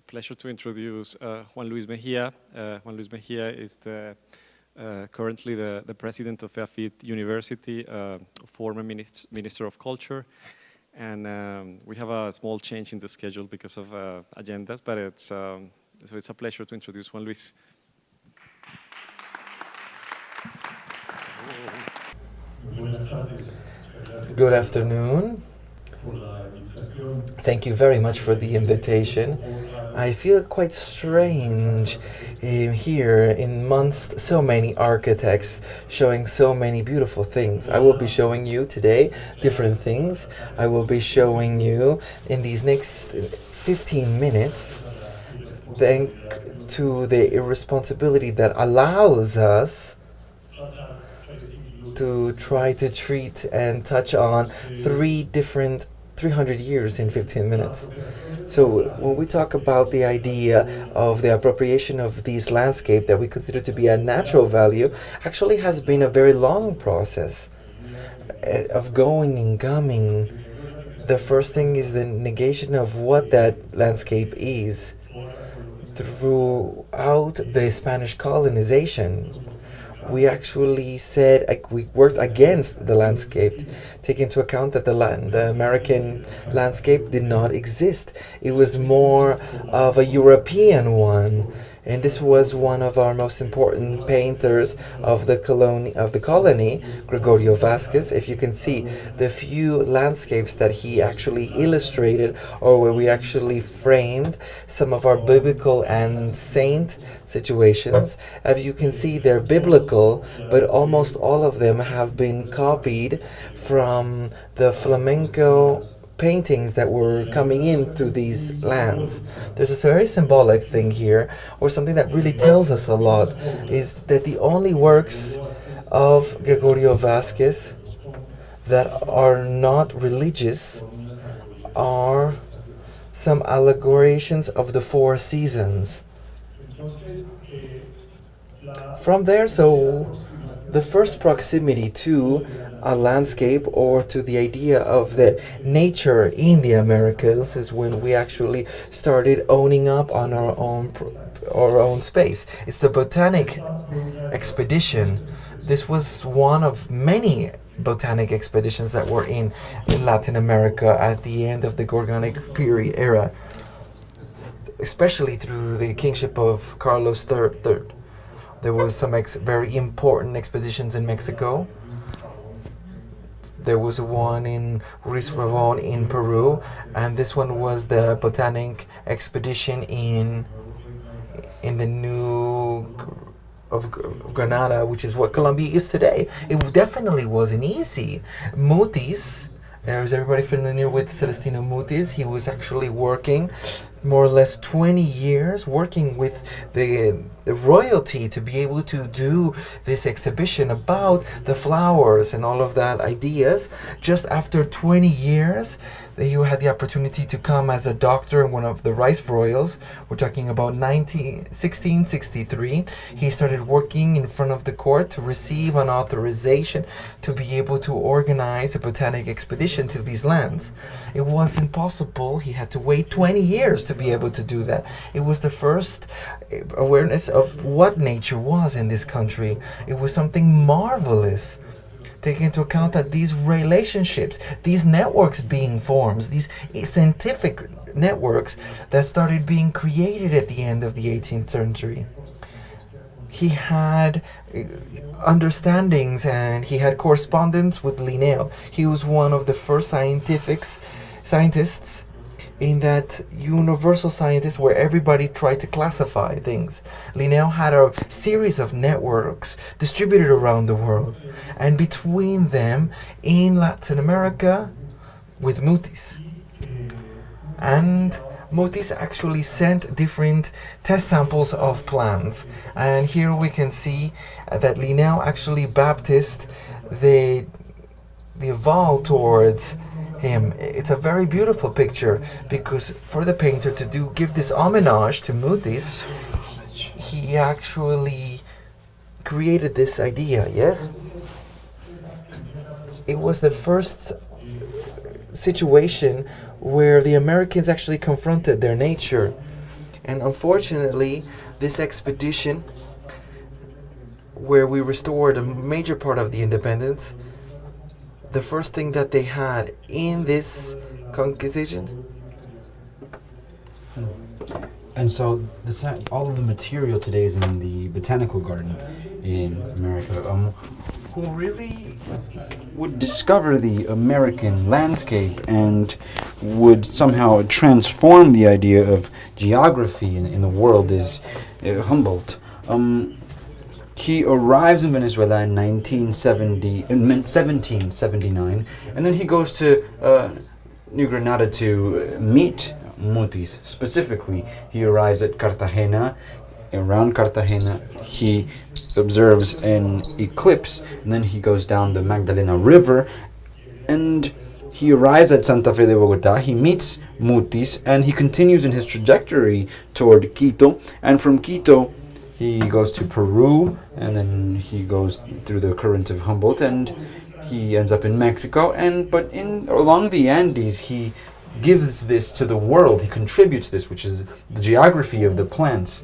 pleasure to introduce Juan Luis Mejia. Juan Luis Mejia is currently the president of FIT University, former Minister of Culture. And we have a small change in the schedule because of agendas, but so it's a pleasure to introduce Juan Luis. Good afternoon. Thank you very much for the invitation. I feel quite strange here amongst so many architects showing so many beautiful things. I will be showing you today different things. I will be showing you in these next 15 minutes, thanks to the irresponsibility that allows us to try to treat and touch on 300 years in 15 minutes. So when we talk about the idea of the appropriation of these landscape that we consider to be a natural value, actually has been a very long process of going and coming. The first thing is the negation of what that landscape is throughout the Spanish colonization. We actually said we worked against the landscape, taking into account that the American landscape did not exist. It was more of a European one, and this was one of our most important painters of the colony, Gregorio Vasquez. If you can see the few landscapes that he actually illustrated, or where we actually framed some of our biblical and saint situations, as you can see, they're biblical, but almost all of them have been copied from the flamenco paintings that were coming in through these lands. There's a very symbolic thing here, or something that really tells us a lot, is that the only works of Gregorio Vasquez that are not religious are some allegorations of the four seasons. From there, so the first proximity to a landscape or to the idea of the nature in the Americas is when we actually started owning up on our own space. It's the botanic expedition. This was one of many botanic expeditions that were in Latin America at the end of the Gorgonic period era, especially through the kingship of Carlos III. There was some very important expeditions in Mexico. There was one in Ruiz Rabon in Peru, and this one was the botanic expedition in the new of Granada, which is what Colombia is today. It definitely wasn't easy. Mutis, is everybody familiar with Celestino Mutis? He was actually working more or less 20 years working with the royalty to be able to do this exhibition about the flowers and all of that ideas. Just after 20 years, he had the opportunity to come as a doctor in one of the rice royals. We're talking about 1663. He started working in front of the court to receive an authorization to be able to organize a botanic expedition to these lands. It was impossible. He had to wait 20 years to be able to do that. It was the first awareness of what nature was in this country. It was something marvelous, taking into account that these relationships, these networks being formed, these scientific networks that started being created at the end of the 18th century. He had understandings and he had correspondence with Linneo. He was one of the first scientists in that universal scientist where everybody tried to classify things. Linneo had a series of networks distributed around the world, and between them in Latin America with Mutis. And Mutis actually sent different test samples of plants, and here we can see that Linneo actually baptized the eval towards him. It's a very beautiful picture because for the painter to give this homage to Mutis, he actually created this idea, yes? It was the first situation where the Americans actually confronted their nature And unfortunately, this expedition, where we restored a major part of the independence, the first thing that they had in this conquisition. And so all of the material today is in the botanical garden in America. Who really would discover the American landscape and would somehow transform the idea of geography in the world is Humboldt. He arrives in Venezuela in 1779, and then he goes to New Granada to meet Mutis. Specifically, he arrives at Cartagena. Around Cartagena, he observes an eclipse, and then he goes down the Magdalena River, and he arrives at Santa Fe de Bogota. He meets Mutis, and he continues in his trajectory toward Quito, and from Quito, he goes to Peru, and then he goes through the current of Humboldt, and he ends up in Mexico. But along the Andes, he gives this to the world. He contributes this, which is the geography of the plants.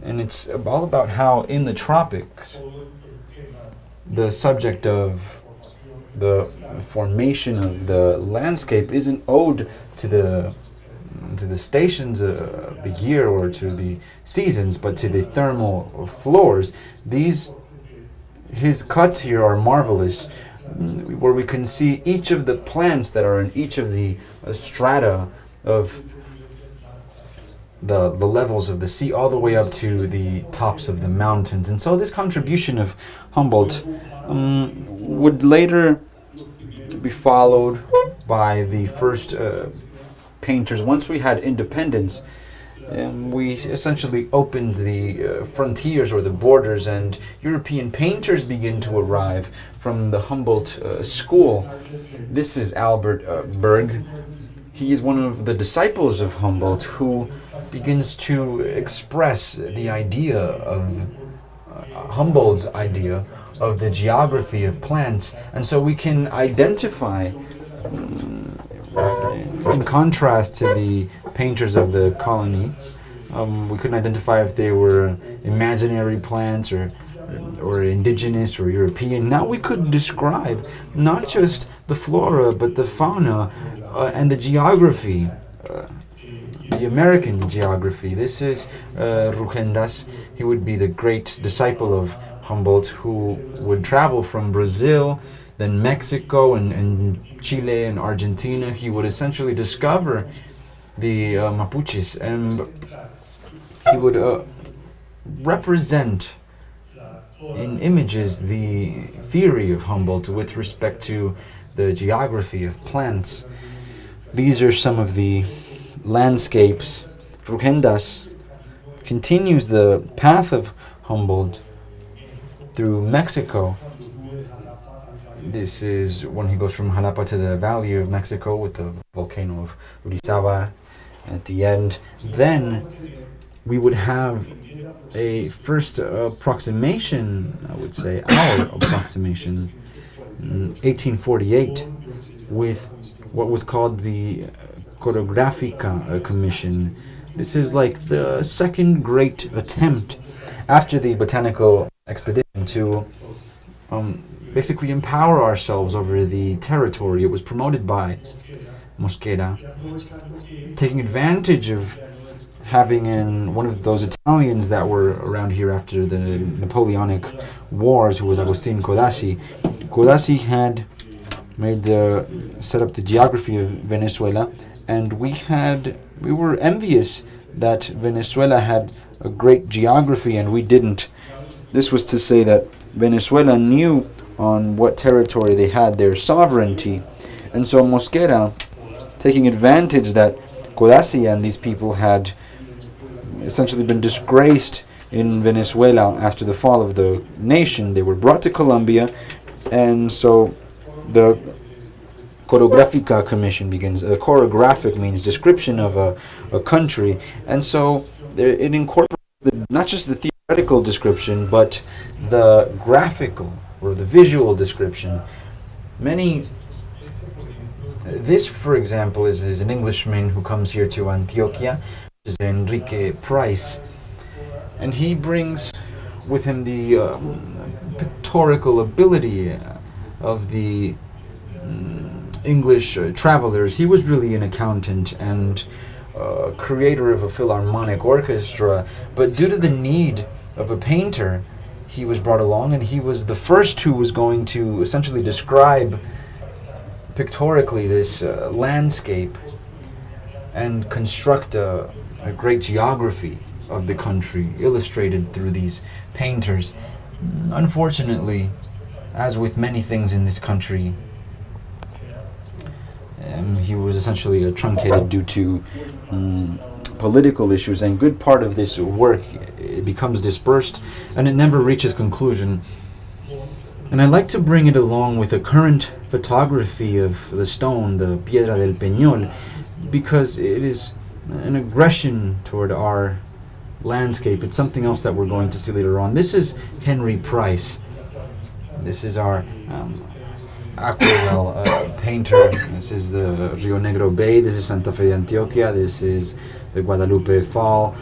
And it's all about how in the tropics, the subject of the formation of the landscape isn't owed to the stations of the year or to the seasons, but to the thermal floors. His cuts here are marvelous, where we can see each of the plants that are in each of the strata of the levels of the sea, all the way up to the tops of the mountains. And so this contribution of Humboldt would later be followed by the first painters. Once we had independence, we essentially opened the frontiers or the borders, and European painters begin to arrive from the Humboldt school. This is Albert Berg. He is one of the disciples of Humboldt who begins to express the idea of Humboldt's idea of the geography of plants. And so we can identify, in contrast to the painters of the colonies, we couldn't identify if they were imaginary plants or indigenous or European. Now we could describe not just the flora but the fauna and the geography, the American geography. This is Rugendas. He would be the great disciple of Humboldt, who would travel from Brazil, then Mexico and Chile and Argentina. He would essentially discover the Mapuches, and he would represent in images the theory of Humboldt with respect to the geography of plants. These are some of the landscapes. Rugendas continues the path of Humboldt through Mexico. This is when he goes from Jalapa to the Valley of Mexico with the volcano of Urizaba at the end. Then we would have a first approximation, I would say, our approximation, 1848, with what was called the Choreográfica Commission. This is like the second great attempt after the botanical expedition to basically empower ourselves over the territory. It was promoted by Mosquera, taking advantage of having in one of those Italians that were around here after the Napoleonic Wars, who was Agustin Codazzi. Codazzi had set up the geography of Venezuela, and we were envious that Venezuela had a great geography and we didn't. This was to say that Venezuela knew on what territory they had their sovereignty, and so Mosquera, taking advantage that Codazzi and these people had essentially been disgraced in Venezuela after the fall of the nation, they were brought to Colombia, and so the Choreográfica Commission begins. Choreographic means description of a country, and so it incorporates not just the theoretical description, but the graphical or the visual description. This, for example, is an Englishman who comes here to Antioquia, Enrique Price, and he brings with him the pictorial ability of the English travelers. He was really an accountant and creator of a philharmonic orchestra, but due to the need of a painter, he was brought along, and he was the first who was going to essentially describe pictorically this landscape and construct a great geography of the country, illustrated through these painters. Unfortunately, as with many things in this country, he was essentially truncated due to political issues, and good part of this work it becomes dispersed and it never reaches conclusion. And I like to bring it along with a current photography of the stone, the Piedra del Peñol, because it is an aggression toward our landscape. It's something else that we're going to see later on. This is Henry Price. This is our aquarelle painter. This is the Rio Negro Bay. This is Santa Fe de Antioquia. This is the Guadalupe Fall.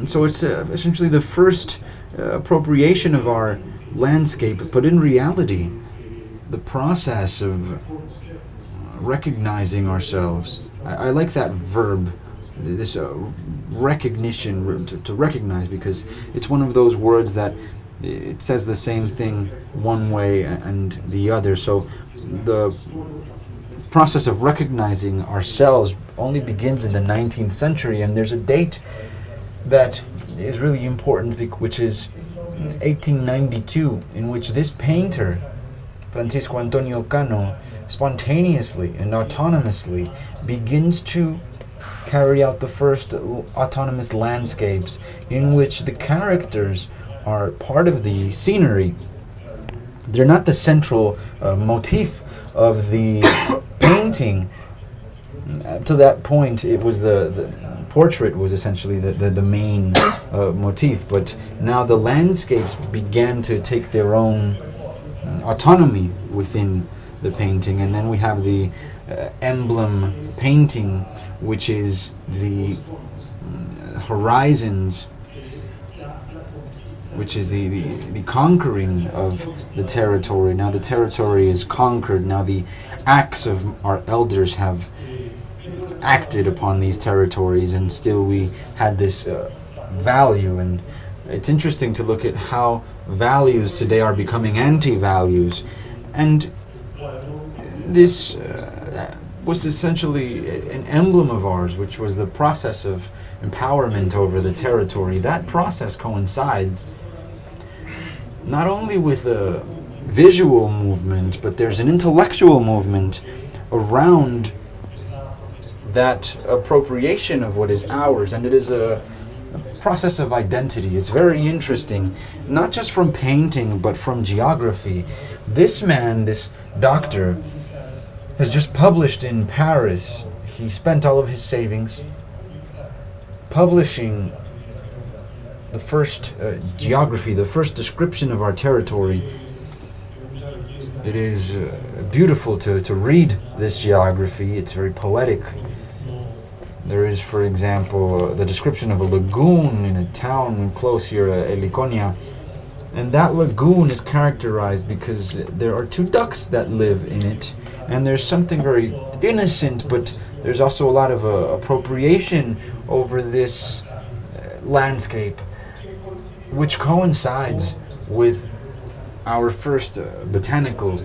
So it's essentially the first appropriation of our landscape, but in reality, the process of recognizing ourselves. I like that verb, this recognition, to recognize, because it's one of those words that it says the same thing one way and the other. So the process of recognizing ourselves only begins in the 19th century, and there's a date that is really important, which is 1892, in which this painter, Francisco Antonio Cano, spontaneously and autonomously begins to carry out the first autonomous landscapes in which the characters are part of the scenery. They're not the central motif of the painting. Up to that point, it was the portrait was essentially the main motif, but now the landscapes began to take their own autonomy within the painting. And then we have the emblem painting, which is the horizons, which is the conquering of the territory. Now the territory is conquered. Now the acts of our elders have acted upon these territories, and still we had this value. And it's interesting to look at how values today are becoming anti-values. And this was essentially an emblem of ours, which was the process of empowerment over the territory. That process coincides not only with a visual movement, but there's an intellectual movement around that appropriation of what is ours, and it is a process of identity. It's very interesting, not just from painting, but from geography. This man, this doctor, has just published in Paris. He spent all of his savings publishing the first geography, the first description of our territory. It is beautiful to read this geography. It's very poetic. There is, for example, the description of a lagoon in a town close here, Eliconia. And that lagoon is characterized because there are two ducks that live in it. And there's something very innocent, but there's also a lot of appropriation over this landscape, which coincides with our first botanicals.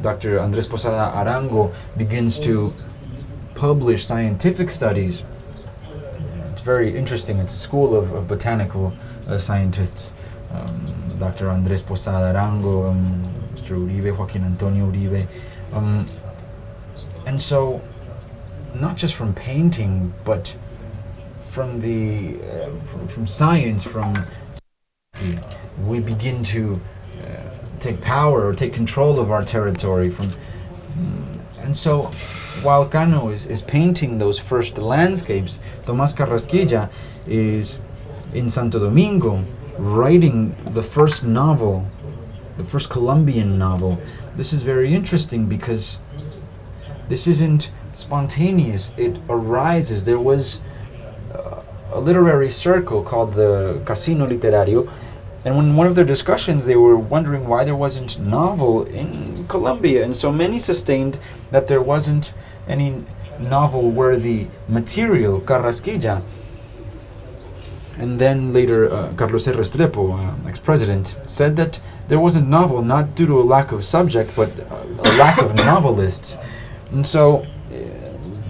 Dr. Andrés Posada Arango begins to publish scientific studies. It's very interesting. It's a school of botanical scientists. Dr. Andrés Posada Arango, Mr. Uribe, Joaquin Antonio Uribe. And so, not just from painting, but from the from science, from we begin to take power or take control of our territory. And so, while Cano is painting those first landscapes, Tomás Carrasquilla is in Santo Domingo writing the first novel, the first Colombian novel. This is very interesting because this isn't spontaneous. It arises. There was a literary circle called the Casino Literario, and in one of their discussions they were wondering why there wasn't novel in Colombia, and so many sustained that there wasn't any novel-worthy material, Carrasquilla. And then later, Carlos R. Restrepo, ex-president, said that there wasn't novel not due to a lack of subject, but a lack of novelists. And so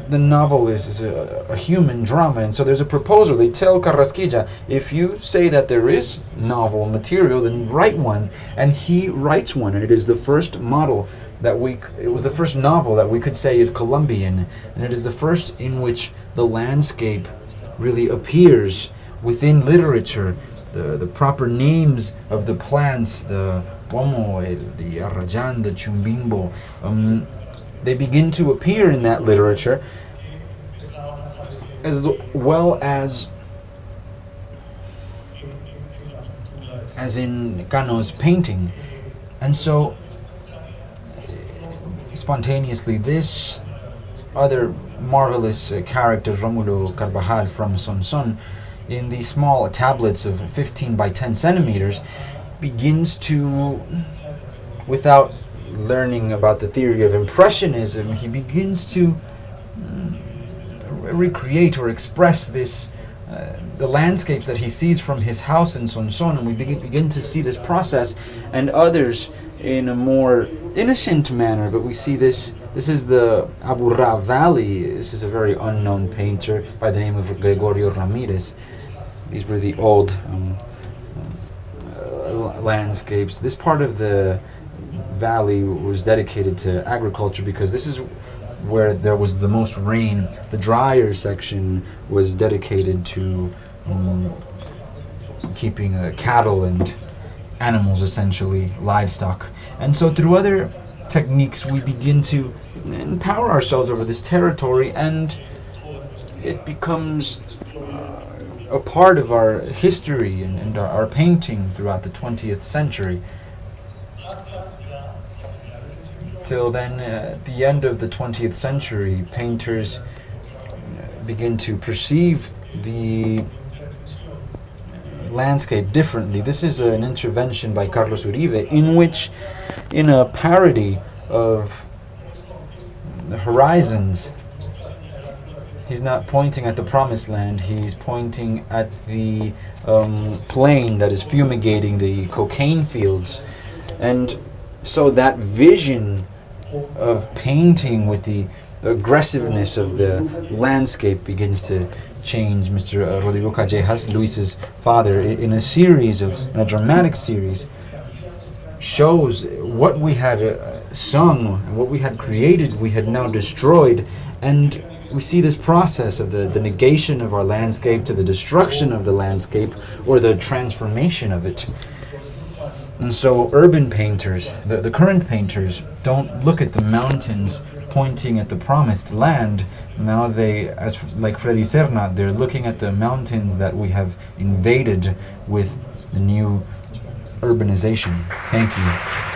the novel is a human drama, and so there's a proposal. They tell Carrasquilla, if you say that there is novel material, then write one. And he writes one, and it is the first model that it was the first novel that we could say is Colombian, and it is the first in which the landscape really appears within literature. The proper names of the plants, the pomo, the arrayan, the chumbimbo, they begin to appear in that literature, as well as in Cano's painting. And so spontaneously, this other marvelous character, Romulo Carvajal from Sonson, in these small tablets of 15 by 10 centimeters, begins to, without learning about the theory of Impressionism, he begins to recreate or express this the landscapes that he sees from his house in Sonson, and we begin to see this process, and others in a more innocent manner. But we see this is the Aburrá Valley. This is a very unknown painter by the name of Gregorio Ramirez. These were the old landscapes. This part of the valley was dedicated to agriculture because this is where there was the most rain. The drier section was dedicated to keeping cattle and animals, essentially, livestock. And so through other techniques we begin to empower ourselves over this territory, and it becomes a part of our history and our painting throughout the 20th century. Till then, at the end of the 20th century, painters begin to perceive the landscape differently. This is an intervention by Carlos Uribe, in which, in a parody of the horizons, he's not pointing at the promised land, he's pointing at the plain that is fumigating the cocaine fields. And so that vision of painting with the aggressiveness of the landscape begins to change. Mr. Rodrigo Callejas, Luis's father, in a dramatic series, shows what we had sung and what we had created, we had now destroyed. And we see this process of the negation of our landscape to the destruction of the landscape, or the transformation of it. And so urban painters, the current painters, don't look at the mountains pointing at the promised land. Now they, as like Freddy Serna, they're looking at the mountains that we have invaded with the new urbanization. Thank you.